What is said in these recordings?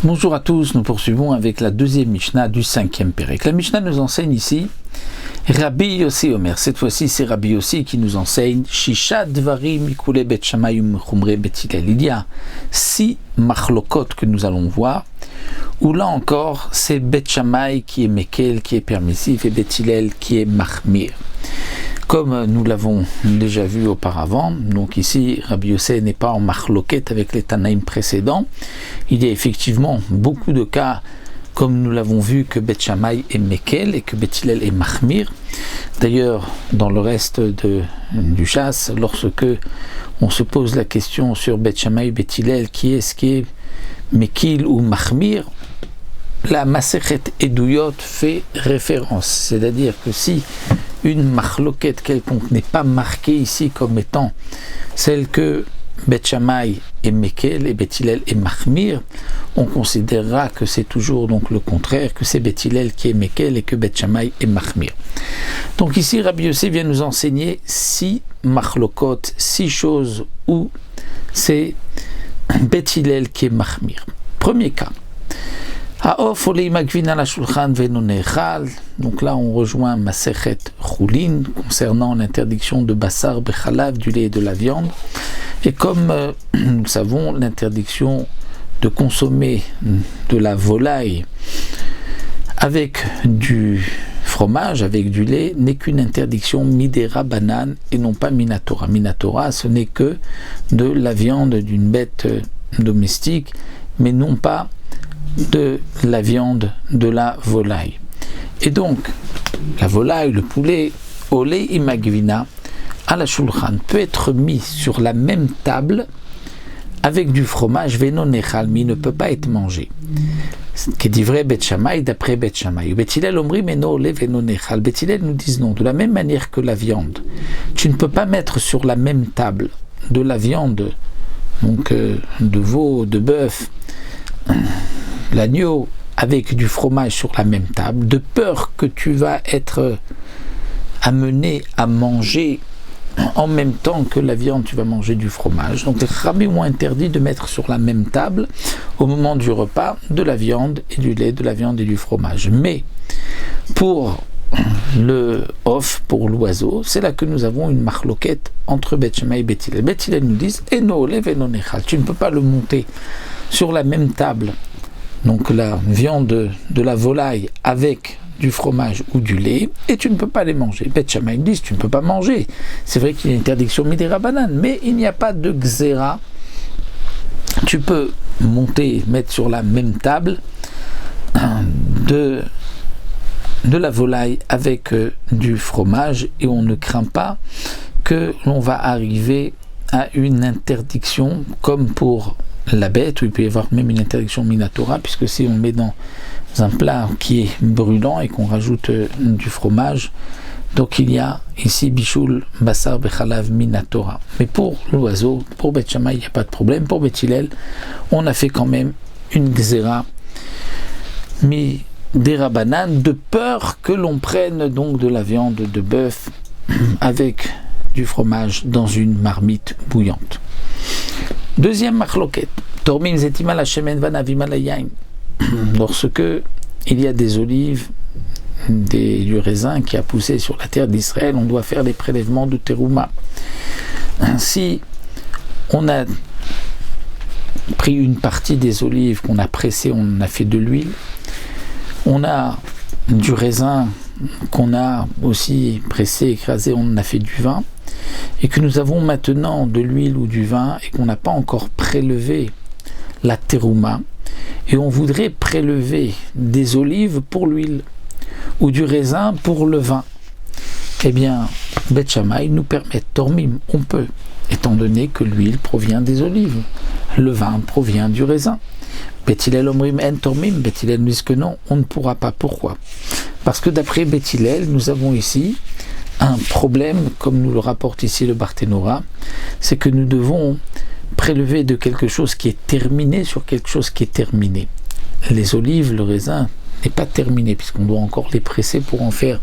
Bonjour à tous, nous poursuivons avec la deuxième Mishnah du 5e Pérec. La Mishnah nous enseigne ici Rabbi Yossi Omer. Cette fois-ci, c'est Rabbi Yossi qui nous enseigne Shisha Dvarim Mikule Bet Shammai Umechumre Bet Hillel. Il y a 6 machlokot que nous allons voir, où là encore, c'est Bet Shammai qui est Mekel, qui est permissif, et Bet Hillel qui est Mahmir. Comme nous l'avons déjà vu auparavant, donc ici, Rabbi Yossi n'est pas en machloket avec les Tanaïm précédents. Il y a effectivement beaucoup de cas, comme nous l'avons vu, que Bet Shammai est Mekel et que Bet Hillel est Mahmir. D'ailleurs, dans le reste du chasse, lorsque on se pose la question sur Bet Shammai et Bet Hillel, qui est-ce qui est Mekil ou Mahmir, la Masechet Eduyot fait référence. C'est-à-dire que si une machloket quelconque n'est pas marquée ici comme étant celle que Bet Shammai est Mekel et Bet Hillel est Mahmir, on considérera que c'est toujours donc le contraire, que c'est Bet Hillel qui est Mekel et que Bet Shammai est Mahmir. Donc ici, Rabbi Yossi vient nous enseigner 6 machlokot, 6 choses où c'est Bet Hillel qui est Mahmir. Premier cas. Donc là on rejoint Masechet Choulin concernant l'interdiction de Bassar Bechalav, du lait et de la viande, et comme nous le savons, l'interdiction de consommer de la volaille avec du fromage, avec du lait, n'est qu'une interdiction midera banane et non pas minatora. Minatora, ce n'est que de la viande d'une bête domestique, mais non pas de la viande de la volaille. Et donc, la volaille, le poulet, olé imagvina, à la shulchan, peut être mis sur la même table avec du fromage, venon echalmi, ne peut pas être mangé. Qui dit vrai Bet Shammai, d'après Bet Shammai. Bet Hillel omri meno olé venon echal. Bet Hillel nous disent non, de la même manière que la viande. Tu ne peux pas mettre sur la même table de la viande, donc de veau, de bœuf, l'agneau avec du fromage sur la même table, de peur que tu vas être amené à manger en même temps que la viande, tu vas manger du fromage. Donc les rabbis ont interdit de mettre sur la même table, au moment du repas, de la viande et du lait, de la viande et du fromage. Mais pour le off, pour l'oiseau, c'est là que nous avons une machloquette entre Bet Shammai et Bet Hillel. Bet Hillel nous disent Eno le venon echal, tu ne peux pas le monter sur la même table, donc la viande de la volaille avec du fromage ou du lait, et tu ne peux pas les manger. Bet Shammai me dit tu ne peux pas manger. C'est vrai qu'il y a une interdiction midera banane, mais il n'y a pas de xéra. Tu peux monter, mettre sur la même table de la volaille avec du fromage, et on ne craint pas que l'on va arriver à une interdiction comme pour la bête, où il peut y avoir même une interdiction minatora, puisque si on met dans un plat qui est brûlant et qu'on rajoute du fromage, donc il y a ici bichoul bassar bechalav minatora. Mais pour l'oiseau, pour Bet Shammai, il n'y a pas de problème. Pour Bet Hillel, on a fait quand même une xéra midera banane, de peur que l'on prenne donc de la viande de bœuf avec du fromage dans une marmite bouillante. Deuxième machloket, tormim zetima la shemen vanavim la yain. Lorsque il y a des olives, du raisin qui a poussé sur la terre d'Israël, on doit faire des prélèvements de terouma. Si on a pris une partie des olives qu'on a pressées, on en a fait de l'huile, on a du raisin qu'on a aussi pressé, écrasé, on en a fait du vin, et que nous avons maintenant de l'huile ou du vin et qu'on n'a pas encore prélevé la terouma, et on voudrait prélever des olives pour l'huile ou du raisin pour le vin, eh bien Bet Shammai nous permet, tormim, on peut, étant donné que l'huile provient des olives, le vin provient du raisin. Bet Hillel omrim en tormim, Bet Hillel nous dit que non, on ne pourra pas. Pourquoi? Parce que d'après Bet Hillel, nous avons ici un problème, comme nous le rapporte ici le Barthénora, c'est que nous devons prélever de quelque chose qui est terminé sur quelque chose qui est terminé. Les olives, le raisin n'est pas terminé, puisqu'on doit encore les presser pour en faire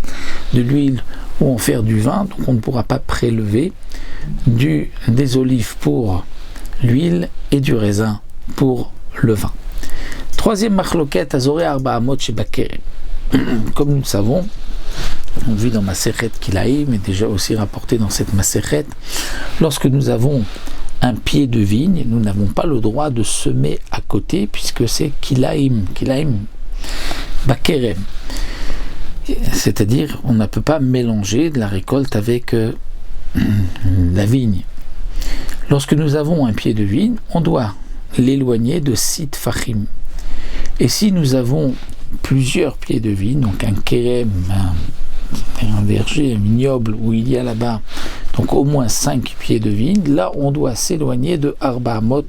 de l'huile ou en faire du vin, donc on ne pourra pas prélever des olives pour l'huile et du raisin pour le vin. Troisième machloket, Azoré Arba Amot chez Bakere. Comme nous le savons, on vit dans Masechet Kilaïm, mais déjà aussi rapporté dans cette Masechet, lorsque nous avons un pied de vigne, nous n'avons pas le droit de semer à côté, puisque c'est Kilaïm, Bakerem. C'est-à-dire, on ne peut pas mélanger de la récolte avec la vigne. Lorsque nous avons un pied de vigne, on doit l'éloigner de Sit Fachim. Et si nous avons plusieurs pieds de vigne, donc un kérem, un verger, un vignoble, où il y a là-bas donc au moins 5 pieds de vigne, là on doit s'éloigner de Arba Amot,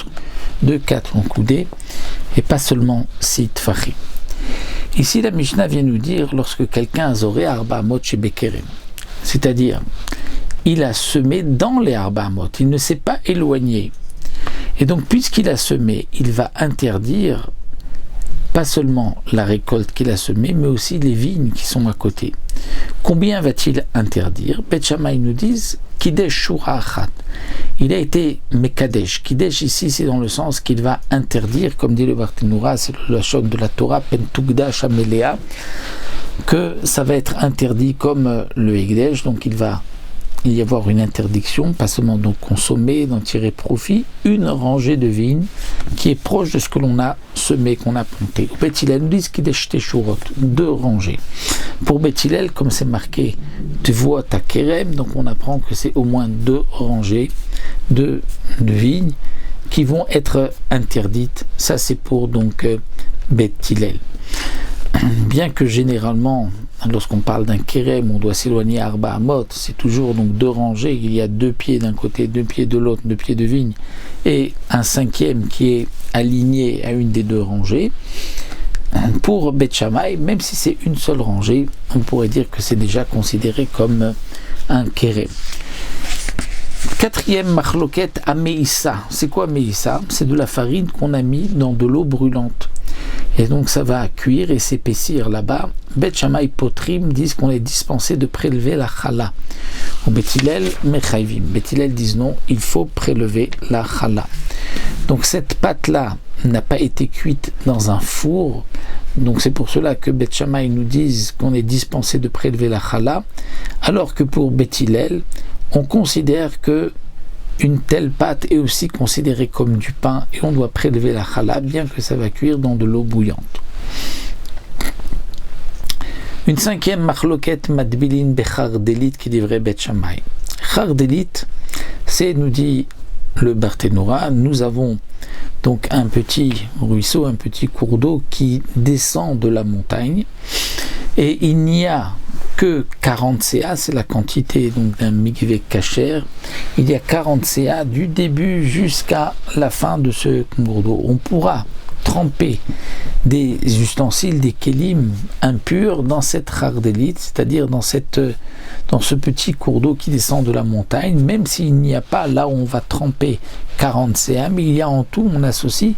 de 4 longs coudées, et pas seulement Sit Fachim. Ici la Mishnah vient nous dire, lorsque quelqu'un a zoré Arba Amot chez Bekerem, c'est-à-dire il a semé dans les Arba Amot, il ne s'est pas éloigné, et donc puisqu'il a semé, il va interdire pas seulement la récolte qu'il a semée, mais aussi les vignes qui sont à côté. Combien va-t-il interdire? Bet Shammai nous disent Kidesh Shura Achat. Il a été Mekadesh. Kidesh ici, c'est dans le sens qu'il va interdire, comme dit le Barthénoura, c'est le lachon de la Torah, Pentugda Shamelea, que ça va être interdit comme le Hekdesh, donc il va y avoir une interdiction, pas seulement d'en consommer, d'en tirer profit, une rangée de vignes qui est proche de ce que l'on a semé, qu'on a planté. Au Beth Hillel, nous disent qu'il est Teshurot, 2 rangées. Pour Beth Hillel, comme c'est marqué Tevuot à Kerem, donc on apprend que c'est au moins 2 rangées de vignes qui vont être interdites. Ça c'est pour donc Beth Hillel. Bien que généralement, lorsqu'on parle d'un kérem, on doit s'éloigner à Arba Amot, c'est toujours donc 2 rangées, il y a 2 pieds d'un côté, 2 pieds de l'autre, 2 pieds de vigne, et un 5e qui est aligné à une des 2 rangées. Pour Bet Shammai, même si c'est une seule rangée, on pourrait dire que c'est déjà considéré comme un kérem. 4e machloket, Ameissa. C'est quoi Ameissa? C'est de la farine qu'on a mis dans de l'eau brûlante. Et donc ça va cuire et s'épaissir là-bas. Bet Shammai Potrim disent qu'on est dispensé de prélever la chala. Ou Bet Hillel Mechayvim. Bet Hillel disent non, il faut prélever la chala. Donc cette pâte-là n'a pas été cuite dans un four. Donc c'est pour cela que Bet Shammai nous disent qu'on est dispensé de prélever la chala. Alors que pour Bet Hillel, on considère que une telle pâte est aussi considérée comme du pain et on doit prélever la chala bien que ça va cuire dans de l'eau bouillante. Une 5e machloket madbilin bechardelit qui devrait Bet Shammai. Chardelit, c'est, nous dit le Barthénoura, nous avons donc un petit ruisseau, un petit cours d'eau qui descend de la montagne et il n'y a que 40 CA, c'est la quantité donc d'un mikvé kasher. Il y a 40 CA du début jusqu'à la fin de ce cours d'eau. On pourra tremper des ustensiles, des kélim impurs dans cette chardélite, c'est-à-dire dans ce petit cours d'eau qui descend de la montagne, même s'il n'y a pas là où on va tremper 40 CA, mais il y a en tout, on associe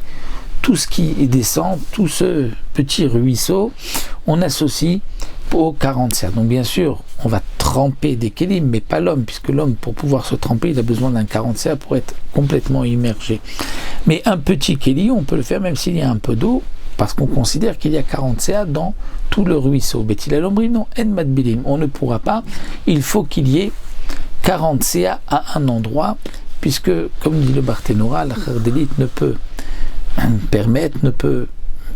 tout ce qui descend, tout ce petit ruisseau, on associe aux 40 CA. Donc bien sûr, on va tremper des kélim, mais pas l'homme, puisque l'homme, pour pouvoir se tremper, il a besoin d'un 40 CA pour être complètement immergé. Mais un petit kéli, on peut le faire même s'il y a un peu d'eau, parce qu'on considère qu'il y a 40 CA dans tout le ruisseau. Bet Hillel omrim non, en madbilim, on ne pourra pas, il faut qu'il y ait 40 CA à un endroit, puisque, comme dit le Barthénoura, la chardélite ne peut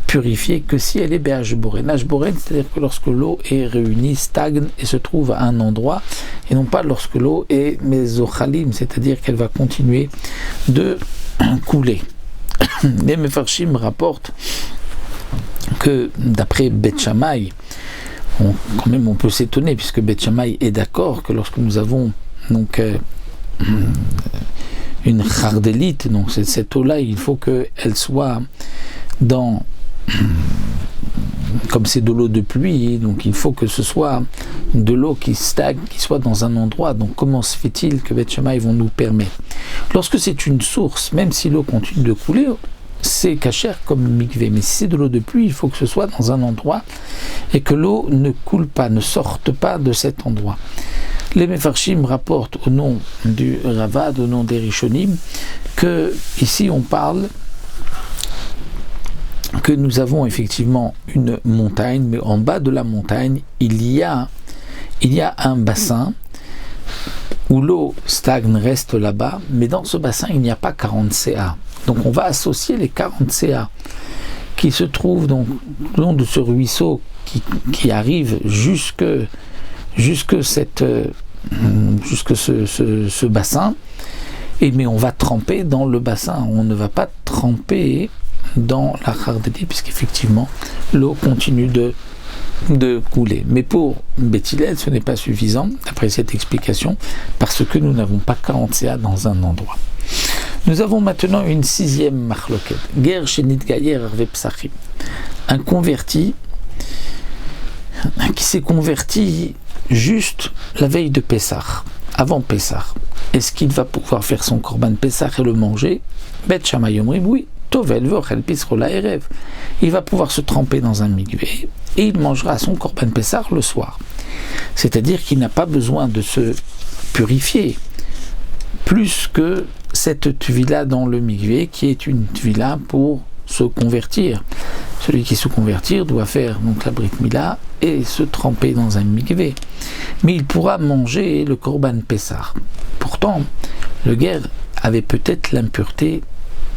purifier que si elle est béhashboren. Hashboren, c'est-à-dire que lorsque l'eau est réunie, stagne et se trouve à un endroit, et non pas lorsque l'eau est mesochalim, c'est-à-dire qu'elle va continuer de couler. Les Mefarshim rapportent que d'après Bet Shammai, quand même on peut s'étonner, puisque Bet Shammai est d'accord que lorsque nous avons donc une chardélite, donc cette eau-là, il faut qu'elle soit dans, comme c'est de l'eau de pluie, donc il faut que ce soit de l'eau qui stagne, qui soit dans un endroit. Donc comment se fait-il que Bet Shammai vont nous permettre? Lorsque c'est une source, même si l'eau continue de couler, c'est kasher comme mikvé, mais si c'est de l'eau de pluie, il faut que ce soit dans un endroit et que l'eau ne coule pas, ne sorte pas de cet endroit. Les Mefarshim rapportent au nom du Ravad, au nom des Rishonim, que ici on parle que nous avons effectivement une montagne, mais en bas de la montagne, il y a un bassin où l'eau stagne, reste là-bas, mais dans ce bassin, il n'y a pas 40 CA. Donc on va associer les 40 CA qui se trouvent donc le long de ce ruisseau qui arrive jusque ce bassin, mais on va tremper dans le bassin, on ne va pas tremper dans la Khardédi, puisqu'effectivement l'eau continue de couler. Mais pour Beth Hillel, ce n'est pas suffisant, d'après cette explication, parce que nous n'avons pas 40 CA dans un endroit. Nous avons maintenant une sixième marloquette. Ger Shenit Gayer Arve Psachim. Un converti qui s'est converti juste la veille de Pessah, avant Pessah. Est-ce qu'il va pouvoir faire son korban Pessah et le manger? Beth Shammai omrim oui. Tovel vochel pisrola erev. Il va pouvoir se tremper dans un mikvé et il mangera son korban Pessah le soir. C'est-à-dire qu'il n'a pas besoin de se purifier plus que cette tvila dans le mikvé qui est une tvila pour se convertir. Celui qui se convertir doit faire donc la brit mila et se tremper dans un mikvé. Mais il pourra manger le korban Pessah. Pourtant, le guerre avait peut-être l'impureté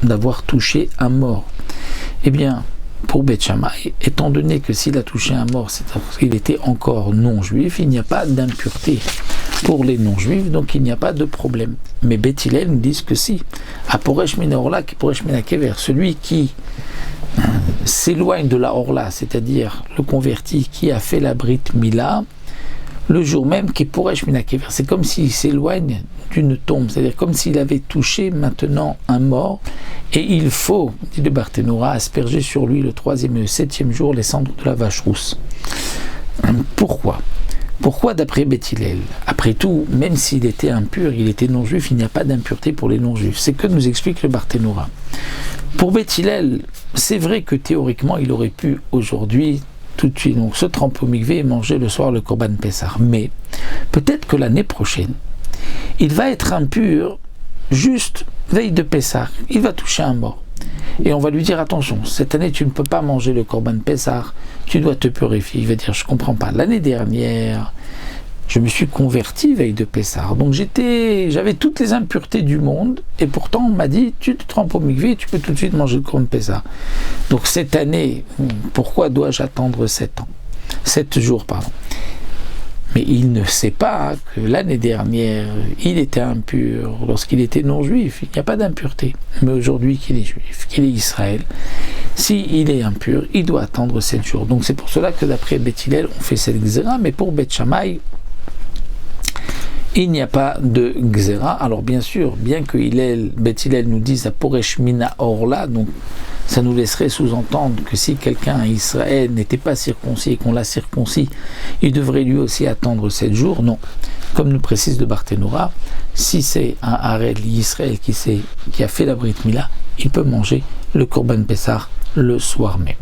d'avoir touché un mort. Eh bien, pour Beth Shammai, étant donné que s'il a touché un mort, c'est parce qu'il était encore non-juif, il n'y a pas d'impureté pour les non-juifs, donc il n'y a pas de problème. Mais Beth Hillel nous dit que si, à Poresh Mina Orla, qui Poresh Mina Kever, celui qui s'éloigne de la Orla, c'est-à-dire le converti qui a fait la Brit Mila, le jour même qui Poresh Mina Kever, c'est comme s'il s'éloigne d'une tombe, c'est-à-dire comme s'il avait touché maintenant un mort, et il faut, dit le Barthénora, asperger sur lui le 3e et le 7e jour les cendres de la vache rousse. Pourquoi d'après Beth Hillel? Après tout, même s'il était impur, il était non-juif, il n'y a pas d'impureté pour les non-juifs. C'est que nous explique le Barthénora. Pour Beth Hillel, c'est vrai que théoriquement, il aurait pu aujourd'hui tout de suite donc, se tremper au mikvé et manger le soir le korban Pessah. Mais peut-être que l'année prochaine, il va être impur juste veille de Pessah. Il va toucher un mort. Et on va lui dire, attention, cette année tu ne peux pas manger le korban Pessah, tu dois te purifier. Il va dire, je ne comprends pas. L'année dernière, je me suis converti veille de Pessah. Donc j'avais toutes les impuretés du monde, et pourtant on m'a dit, tu te trempes au mikvé, tu peux tout de suite manger le korban Pessah. Donc cette année, pourquoi dois-je attendre 7 jours, pardon. Mais il ne sait pas que l'année dernière, il était impur lorsqu'il était non-juif. Il n'y a pas d'impureté. Mais aujourd'hui qu'il est juif, qu'il est Israël, s'il est impur, il doit attendre 7 jours. Donc c'est pour cela que d'après Beth Hillel, on fait cette gzera, mais pour Beth Shammai, il n'y a pas de gzera. Alors bien sûr, bien que Beth Hillel nous dise à Poresh Mina Orla, donc ça nous laisserait sous-entendre que si quelqu'un à Israël n'était pas circoncis et qu'on l'a circoncis, il devrait lui aussi attendre 7 jours. Non. Comme nous précise le Barthénora, si c'est un Harel Israël qui a fait la Brit Mila, il peut manger le Korban Pessah le soir même.